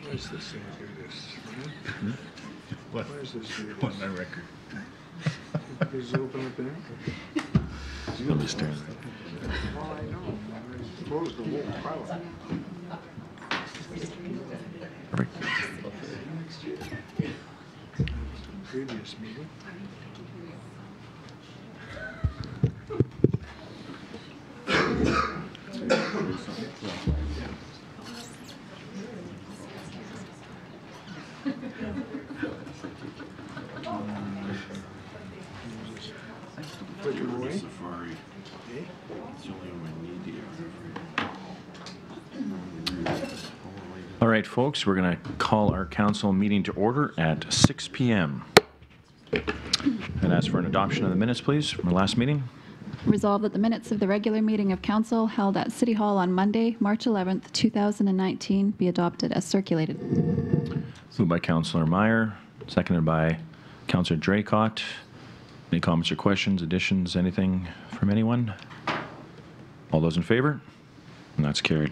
Where's this thing do this? Hmm? What? Where's this do On this? my record. Just open it there? Understand. Well, I know. I closed the whole file. Perfect. Previous meeting. Put you away? Safari. Eh? It's the only one we need here. All right, folks, we're going to call our council meeting to order at 6 p.m. And ask for an adoption of the minutes, please, from our last meeting. Resolved that the minutes of the regular meeting of council held at City Hall on Monday, March 11th, 2019 be adopted as circulated. Moved by Councillor Meyer, seconded by Councillor Draycott. Any comments or questions, additions, anything from anyone? All those in favor? And that's carried.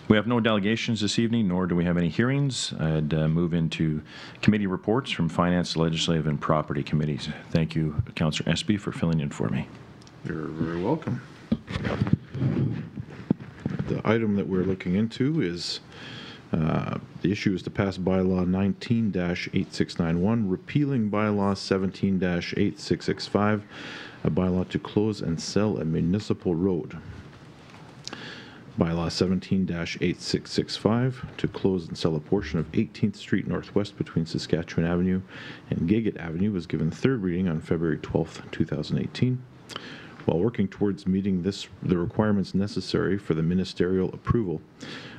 We have no delegations this evening, nor do we have any hearings. I'd move into committee reports from Finance, Legislative, and Property Committees. Thank you, Councillor Espy, for filling in for me. You're very welcome. The item that we're looking into is the issue is to pass bylaw 19-8691, repealing bylaw 17-8665, a bylaw to close and sell a municipal road. Bylaw 17-8665 to close and sell a portion of 18th Street Northwest between Saskatchewan Avenue and Gagget Avenue was given third reading on February 12th, 2018. While working towards meeting the requirements necessary for the ministerial approval,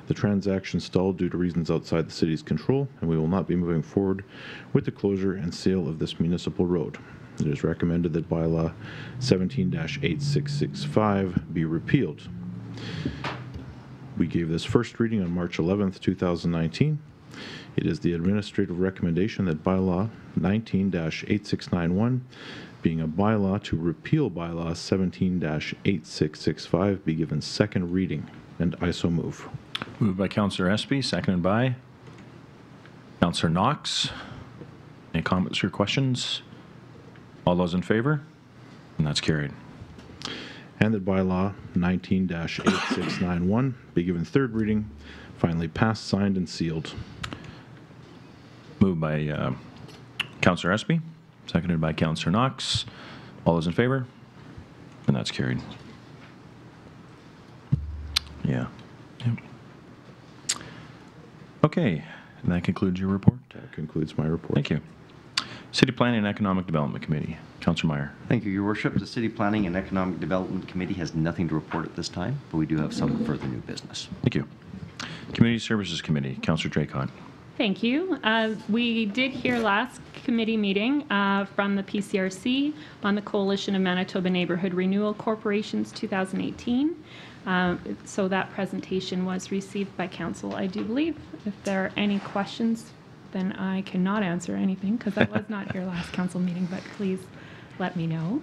the transaction stalled due to reasons outside the city's control, and we will not be moving forward with the closure and sale of this municipal road. It is recommended that bylaw 17-8665 be repealed. We gave this first reading on March 11th, 2019. It is the administrative recommendation that bylaw 19-8691, being a bylaw to repeal bylaw 17-8665, be given second reading, and I so move. Moved by Councillor Espy, seconded by Councillor Knox. Any comments or questions? All those in favor? And that's carried. And that bylaw 19-8691 be given third reading, finally passed, signed, and sealed. Moved by Councillor Espy, seconded by Councillor Knox. All those in favor? And that's carried. Yeah. Yep. Okay, and that concludes your report. That concludes my report. Thank you. City Planning and Economic Development Committee. Councillor Meyer. Thank you, Your Worship. The City Planning and Economic Development Committee has nothing to report at this time, but we do have some further new business. Thank you. Community Services Committee. Councillor Draycott. Thank you. We did hear last committee meeting from the PCRC on the Coalition of Manitoba Neighbourhood Renewal Corporations 2018. So that presentation was received by council, I do believe. If there are any questions, then I cannot answer anything because I was not here last council meeting, but please let me know.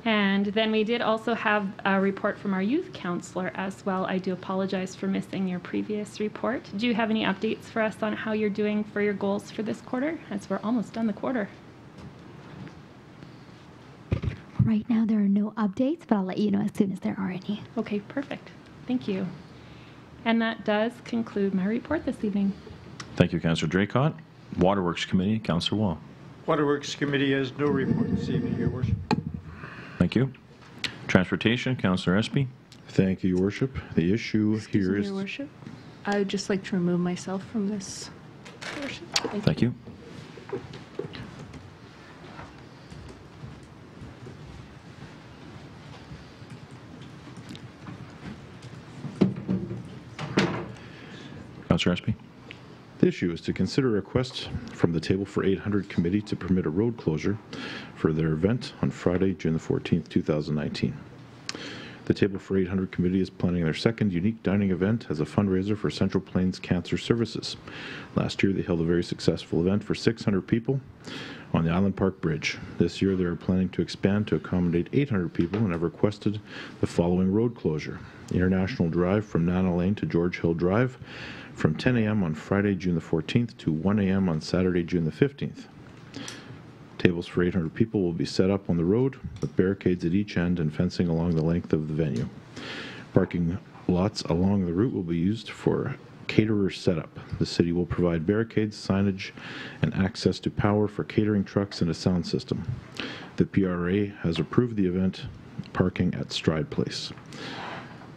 And then we did also have a report from our youth counselor as well. I do apologize for missing your previous report. Do you have any updates for us on how you're doing for your goals for this quarter, as we're almost done the quarter? Right now there are no updates, but I'll let you know as soon as there are any. Okay, perfect. Thank you. And that does conclude my report this evening. Thank you, Councillor Draycott. Waterworks Committee. Councillor Wall. Waterworks Committee has no report this evening, Your Worship. Thank you. Transportation. Councillor Espy. Thank you, Your Worship. The issue here is... Your Worship, I would just like to remove myself from this portion. Thank you. Councillor Espy. The issue is to consider a request from the Table for 800 Committee to permit a road closure for their event on Friday, June the 14th, 2019. The Table for 800 committee is planning their second unique dining event as a fundraiser for Central Plains Cancer Services. Last year, they held a very successful event for 600 people on the Island Park Bridge. This year, they are planning to expand to accommodate 800 people and have requested the following road closure. International Drive from Nana Lane to George Hill Drive from 10 a.m. on Friday, June the 14th to 1 a.m. on Saturday, June the 15th. Tables for 800 people will be set up on the road with barricades at each end and fencing along the length of the venue. Parking lots along the route will be used for caterer setup. The city will provide barricades, signage, and access to power for catering trucks and a sound system. The PRA has approved the event parking at Stride Place.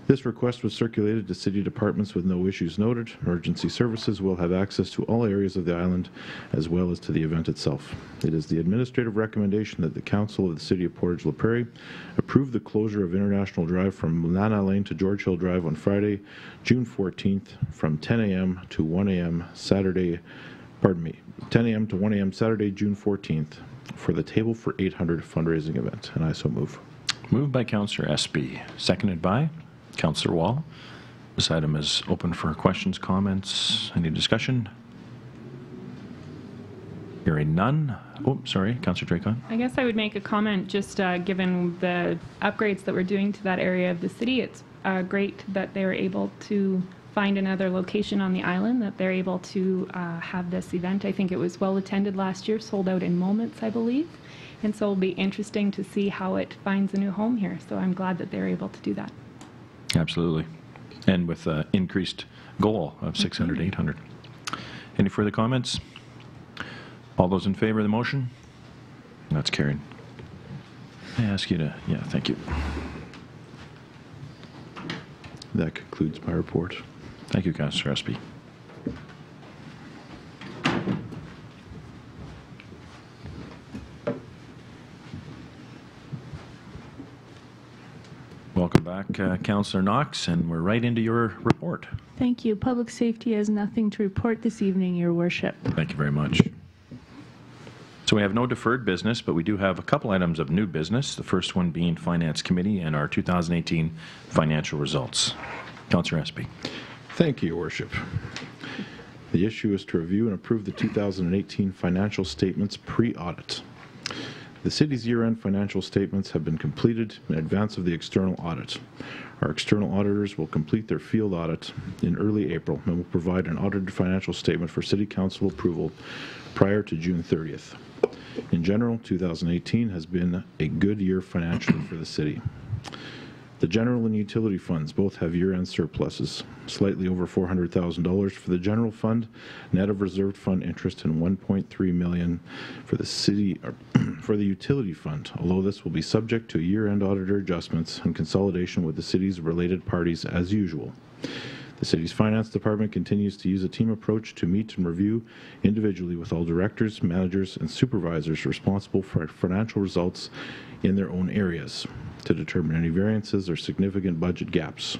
This request was circulated to city departments with no issues noted. Emergency services will have access to all areas of the island as well as to the event itself. It is the administrative recommendation that the Council of the City of Portage la Prairie approve the closure of International Drive from Nana Lane to George Hill Drive on Friday, June 14th from 10 a.m. to 1 a.m. Saturday, 10 a.m. to 1 a.m. Saturday, June 14th for the Table for 800 fundraising event. And I so move. Moved by Councillor Espy, seconded by Councillor Wall. This item is open for questions, comments, any discussion? Hearing none. Oh, sorry, Councillor Draycott. I guess I would make a comment just given the upgrades that we're doing to that area of the city. It's great that they were able to find another location on the island, that they're able to have this event. I think it was well attended last year, sold out in moments, I believe. And so it'll be interesting to see how it finds a new home here. So I'm glad that they're able to do that. Absolutely. And with an increased goal of 600, 800. Any further comments? All those in favor of the motion? That's carried. I ask you to, yeah, thank you. That concludes my report. Thank you, Councillor Espy. Welcome back, Councillor Knox, and we're right into your report. Thank you. Public safety has nothing to report this evening, Your Worship. Thank you very much. So we have no deferred business, but we do have a couple items of new business, the first one being Finance Committee and our 2018 financial results. Councillor Espy. Thank you, Your Worship. The issue is to review and approve the 2018 financial statements pre-audit. The city's year-end financial statements have been completed in advance of the external audit. Our external auditors will complete their field audit in early April and will provide an audited financial statement for City Council approval prior to June 30th. In general, 2018 has been a good year financially for the city. The general and utility funds both have year-end surpluses, slightly over $400,000 for the general fund, net of reserved fund interest, and $1.3 million for the city for the utility fund. Although this will be subject to year-end auditor adjustments and consolidation with the city's related parties as usual. The city's finance department continues to use a team approach to meet and review individually with all directors, managers, and supervisors responsible for financial results in their own areas to determine any variances or significant budget gaps.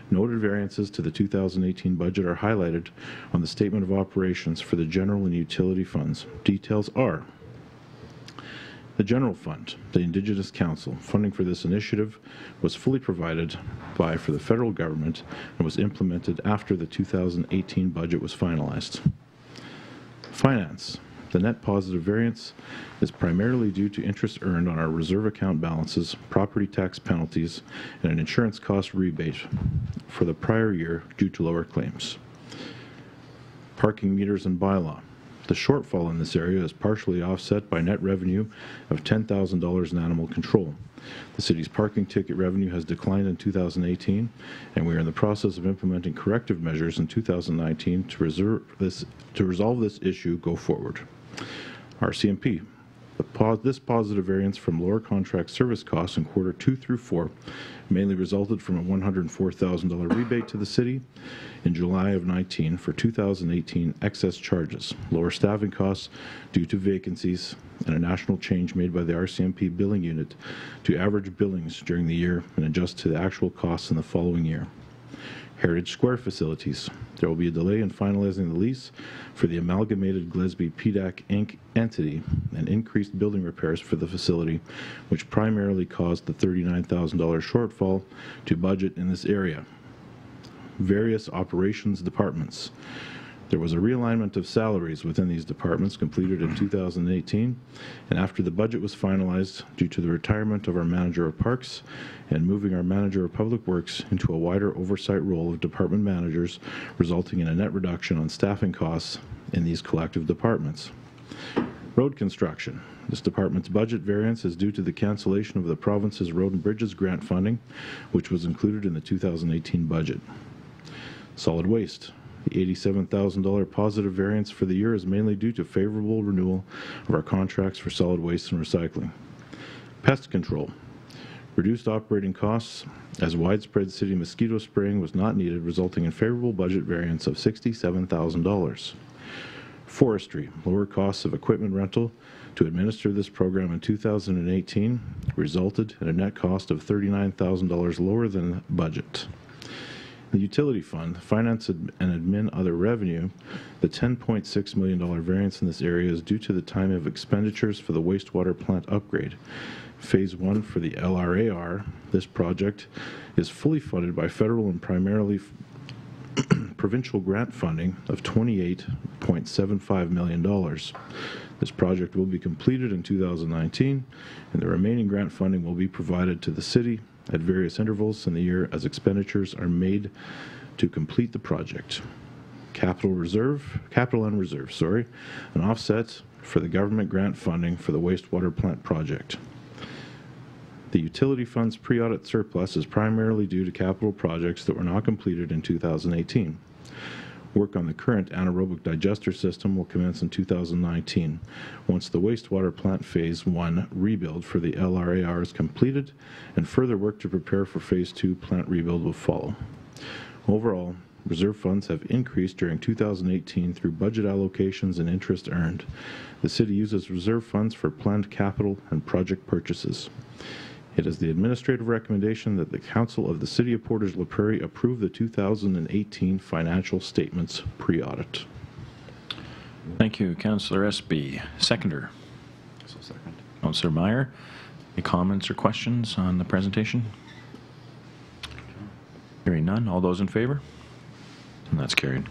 Noted variances to the 2018 budget are highlighted on the Statement of Operations for the general and utility funds. Details are: the General Fund, the Indigenous Council. Funding for this initiative was fully provided for the federal government and was implemented after the 2018 budget was finalized. Finance. The net positive variance is primarily due to interest earned on our reserve account balances, property tax penalties, and an insurance cost rebate for the prior year due to lower claims. Parking meters and bylaw. The shortfall in this area is partially offset by net revenue of $10,000 in animal control. The city's parking ticket revenue has declined in 2018, and we are in the process of implementing corrective measures in 2019 to resolve this issue go forward. RCMP. This positive variance from lower contract service costs in quarter 2 through 4 mainly resulted from a $104,000 rebate to the city in July of 19 for 2018 excess charges, lower staffing costs due to vacancies, and a national change made by the RCMP billing unit to average billings during the year and adjust to the actual costs in the following year. Heritage Square facilities. There will be a delay in finalizing the lease for the amalgamated Gillespie PDAC Inc. entity and increased building repairs for the facility, which primarily caused the $39,000 shortfall to budget in this area. Various operations departments. There was a realignment of salaries within these departments completed in 2018, and after the budget was finalized, due to the retirement of our manager of parks and moving our manager of public works into a wider oversight role of department managers, resulting in a net reduction on staffing costs in these collective departments. Road construction. This department's budget variance is due to the cancellation of the province's road and bridges grant funding, which was included in the 2018 budget. Solid waste. The $87,000 positive variance for the year is mainly due to favorable renewal of our contracts for solid waste and recycling. Pest control. Reduced operating costs as widespread city mosquito spraying was not needed, resulting in favorable budget variance of $67,000. Forestry. Lower costs of equipment rental to administer this program in 2018 resulted in a net cost of $39,000 lower than budget. The utility fund, finance and admin other revenue, the $10.6 million variance in this area is due to the time of expenditures for the wastewater plant upgrade. Phase 1 for the LRAR, this project is fully funded by federal and primarily provincial grant funding of $28.75 million. This project will be completed in 2019, and the remaining grant funding will be provided to the city at various intervals in the year as expenditures are made to complete the project. Capital and reserve, an offset for the government grant funding for the wastewater plant project. The utility fund's pre-audit surplus is primarily due to capital projects that were not completed in 2018. Work on the current anaerobic digester system will commence in 2019 once the wastewater plant Phase 1 rebuild for the LRAR is completed, and further work to prepare for Phase 2 plant rebuild will follow. Overall, reserve funds have increased during 2018 through budget allocations and interest earned. The city uses reserve funds for planned capital and project purchases. It is the administrative recommendation that the Council of the City of Portage la Prairie approve the 2018 financial statements pre-audit. Thank you, Councillor Espy. Seconder. So second. Councillor Meyer. Any comments or questions on the presentation? Hearing none. All those in favor? And that's carried.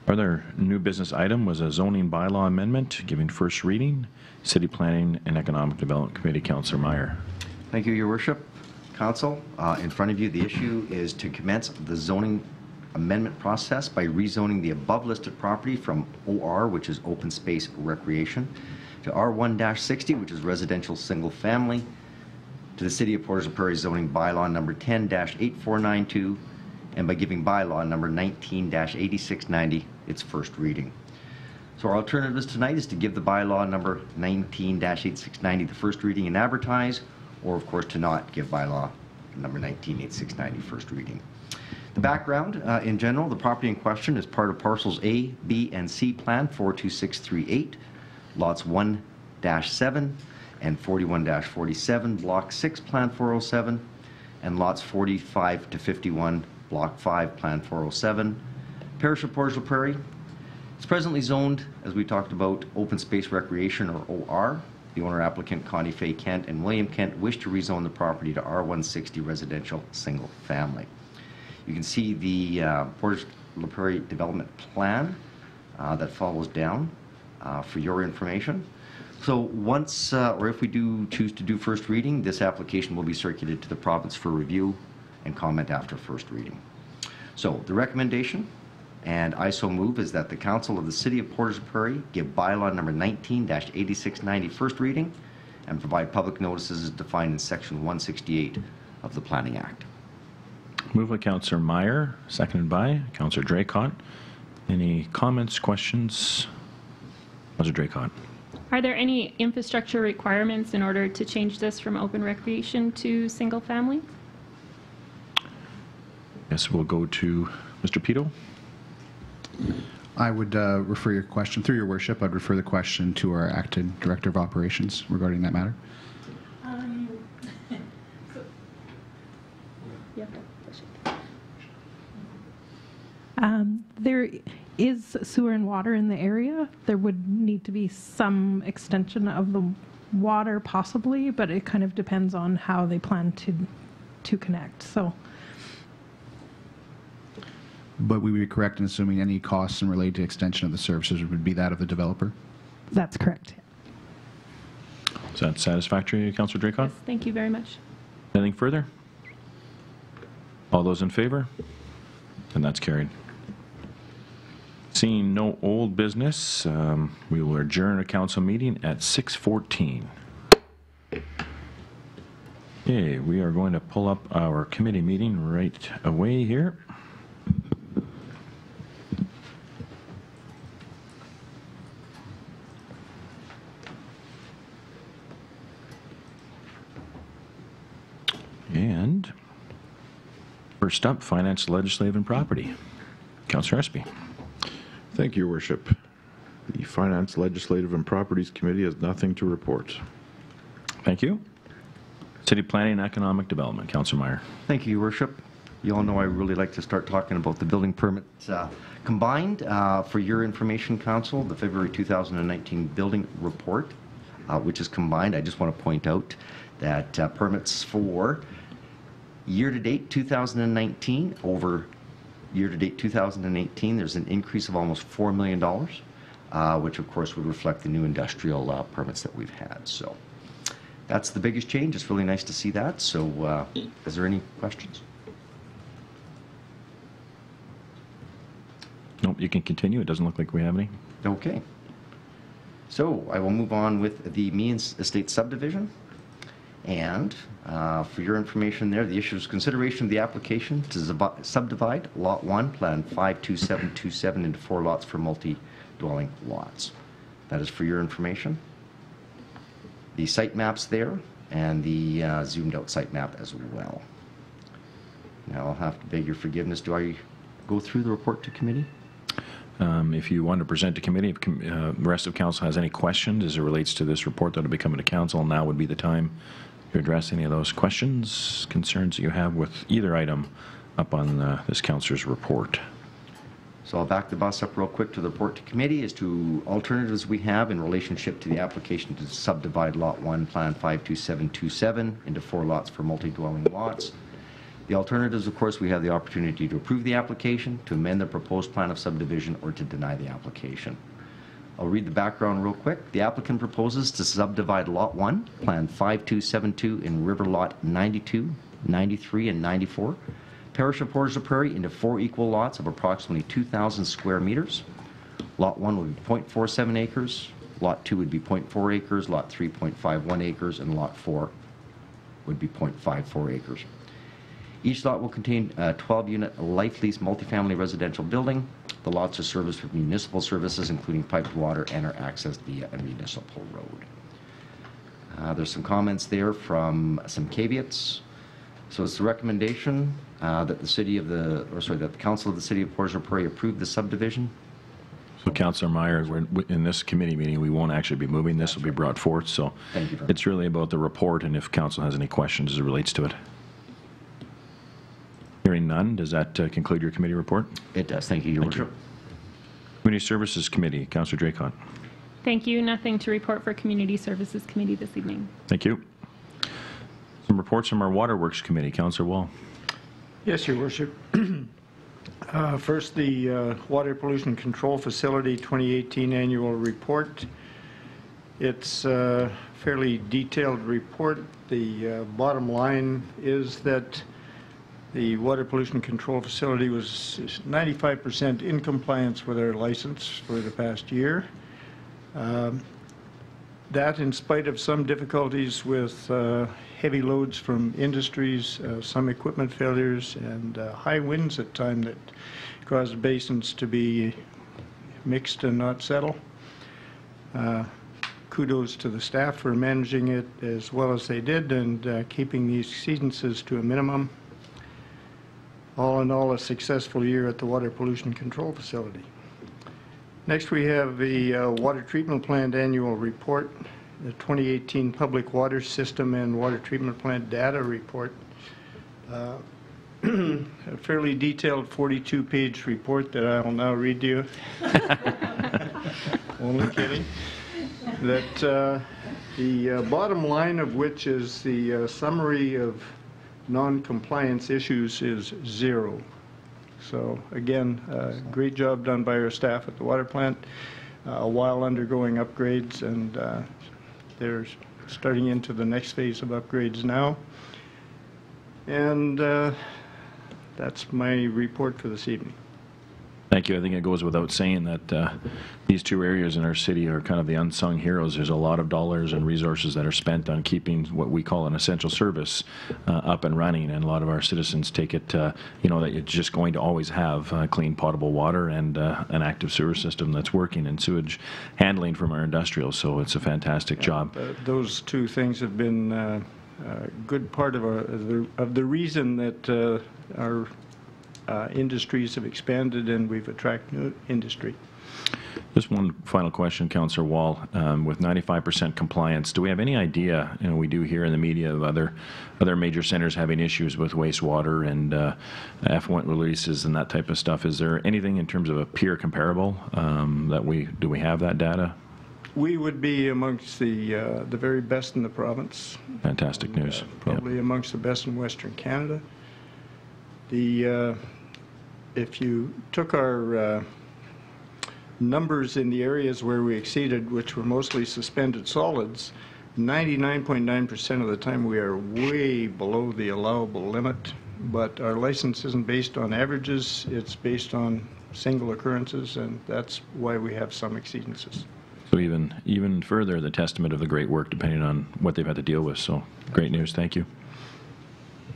Our new business item was a zoning bylaw amendment giving first reading. City Planning and Economic Development Committee, Councillor Meyer. Thank you, Your Worship. Council, in front of you, the issue is to commence the zoning amendment process by rezoning the above-listed property from OR, which is open space recreation, to R1-60, which is residential single family, to the City of Portage la Prairie zoning bylaw number 10-8492, and by giving bylaw number 19-8690 its first reading. So our alternatives tonight is to give the bylaw number 19-8690 the first reading and advertise, or of course to not give bylaw number 19-8690 first reading. The background, in general, the property in question is part of parcels A, B, and C plan 42638, lots 1-7 and 41-47, block 6 plan 407, and lots 45 to 51, block 5 plan 407, parish of Portage la Prairie. It's presently zoned, as we talked about, open space recreation, or OR. The owner applicant, Connie Faye Kent and William Kent, wish to rezone the property to R160 residential single family. You can see the Portage la Prairie development plan that follows down for your information. So once, or if we do choose to do first reading, this application will be circulated to the province for review and comment after first reading. So the recommendation, and I so move, is that the Council of the City of Portage la Prairie give bylaw number 19-8690 first reading and provide public notices as defined in section 168 of the Planning Act. Moved by Councillor Meyer, seconded by Councillor Draycott. Any comments, questions? Councillor Draycott. Are there any infrastructure requirements in order to change this from open recreation to single family? Yes, we'll go to Mr. Pito. I would refer your question, through your worship, I'd refer the question to our acting Director of Operations regarding that matter. There is sewer and water in the area. There would need to be some extension of the water possibly, but it kind of depends on how they plan to connect. So, But we would be correct in assuming any costs in related to extension of the services would be that of the developer? that's correct. Is that satisfactory, Councillor Draycott? Yes, thank you very much. Anything further? All those in favor? And that's carried. Seeing no old business, we will adjourn a council meeting at 6:14. Okay, we are going to pull up our committee meeting right away here. And first up, Finance, Legislative, and Property. Councillor Espy. Thank you, Your Worship. The Finance, Legislative, and Properties Committee has nothing to report. Thank you. City Planning and Economic Development, Councillor Meyer. Thank you, Your Worship. You all know I really like to start talking about the building permits combined. For your information, Council, the February 2019 building report, which is combined. I just want to point out that permits for year-to-date 2019 over year-to-date 2018, there's an increase of almost $4 million, which of course would reflect the new industrial permits that we've had. So that's the biggest change. It's really nice to see that. So is there any questions? Nope, you can continue. It doesn't look like we have any. Okay. So I will move on with the Meehan Estate subdivision. And for your information there, the issue is consideration of the application to subdivide Lot 1, Plan 52727 into 4 lots for multi-dwelling lots. That is for your information. The site map's there and the zoomed out site map as well. Now I'll have to beg your forgiveness. Do I go through the report to committee? If you want to present to committee, if the rest of council has any questions as it relates to this report that will be coming to council, now would be the time to address any of those questions, concerns that you have with either item up on this councillor's report. So I'll back the bus up real quick to the report to committee as to alternatives we have in relationship to the application to subdivide Lot 1, Plan 52727 into 4 lots for multi-dwelling lots. The alternatives, of course, we have the opportunity to approve the application, to amend the proposed plan of subdivision, or to deny the application. I'll read the background real quick. The applicant proposes to subdivide Lot 1, Plan 5272 in River Lot 92, 93, and 94, Parish of Portage la Prairie, into 4 equal lots of approximately 2,000 square meters. Lot 1 would be 0.47 acres, Lot 2 would be 0.4 acres, Lot 3 0.51 acres, and Lot 4 would be 0.54 acres. Each lot will contain a 12-unit life lease multifamily residential building. The lots are serviced with municipal services, including piped water, and are accessed via a municipal road. There's some comments there from some caveats. So it's the recommendation that the Council of the City of Portage la Prairie approve the subdivision. So, Councillor Meyer, in this committee meeting, we won't actually be moving. This will be brought forth. So it's really about the report and if council has any questions as it relates to it. Hearing none, does that conclude your committee report? It does. Thank you, Your Worship. Community Services Committee, Councillor Draycott. Thank you. Nothing to report for Community Services Committee this evening. Thank you. Some reports from our Waterworks Committee, Councillor Wall. Yes, Your Worship. First, the Water Pollution Control Facility 2018 Annual Report. It's a fairly detailed report. The bottom line is that the Water Pollution Control Facility was 95% in compliance with our license for the past year. That in spite of some difficulties with heavy loads from industries, some equipment failures, and high winds at times that caused basins to be mixed and not settle. Kudos to the staff for managing it as well as they did and keeping these exceedances to a minimum. All in all, a successful year at the Water Pollution Control Facility. Next, we have the Water Treatment Plant Annual Report, the 2018 Public Water System and Water Treatment Plant Data Report. a fairly detailed 42-page report that I will now read to you. Only kidding. That the bottom line of which is the summary of non-compliance issues is 0. So again, great job done by our staff at the water plant while undergoing upgrades, and they're starting into the next phase of upgrades now. And that's my report for this evening. Thank you. I think it goes without saying that these two areas in our city are kind of the unsung heroes. There's a lot of dollars and resources that are spent on keeping what we call an essential service up and running, and a lot of our citizens take it, you know, that you're just going to always have clean, potable water and an active sewer system that's working, and sewage handling from our industrials. So it's a fantastic job. Those two things have been a good part of the reason that our industries have expanded and we've attracted new industry. Just one final question, Councillor Wall. With 95% compliance, do we have any idea, you know, we do hear in the media of other major centers having issues with wastewater and effluent releases and that type of stuff. Is there anything in terms of a peer comparable do we have that data? We would be amongst the very best in the province. Fantastic news. Probably amongst the best in Western Canada. If you took our numbers in the areas where we exceeded, which were mostly suspended solids, 99.9% of the time we are way below the allowable limit. But our license isn't based on averages, it's based on single occurrences, and that's why we have some exceedances. So even further, the testament of the great work depending on what they've had to deal with. So great news. Thank you.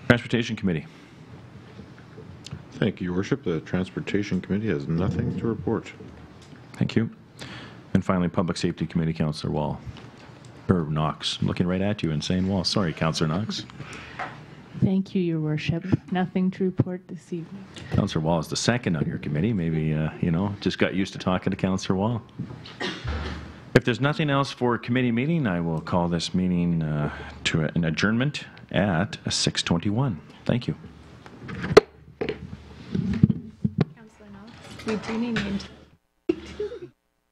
Transportation Committee. Thank you, Your Worship. The Transportation Committee has nothing to report. Thank you. And finally, Public Safety Committee, Councillor Wall. Or Knox. I'm looking right at you and saying Wall. Sorry, Councillor Knox. Thank you, Your Worship. Nothing to report this evening. Councillor Wall is the second on your committee. Maybe, you know, just got used to talking to Councillor Wall. If there's nothing else for committee meeting, I will call this meeting to an adjournment at 6:21. Thank you. Councillor Knox, we do need names.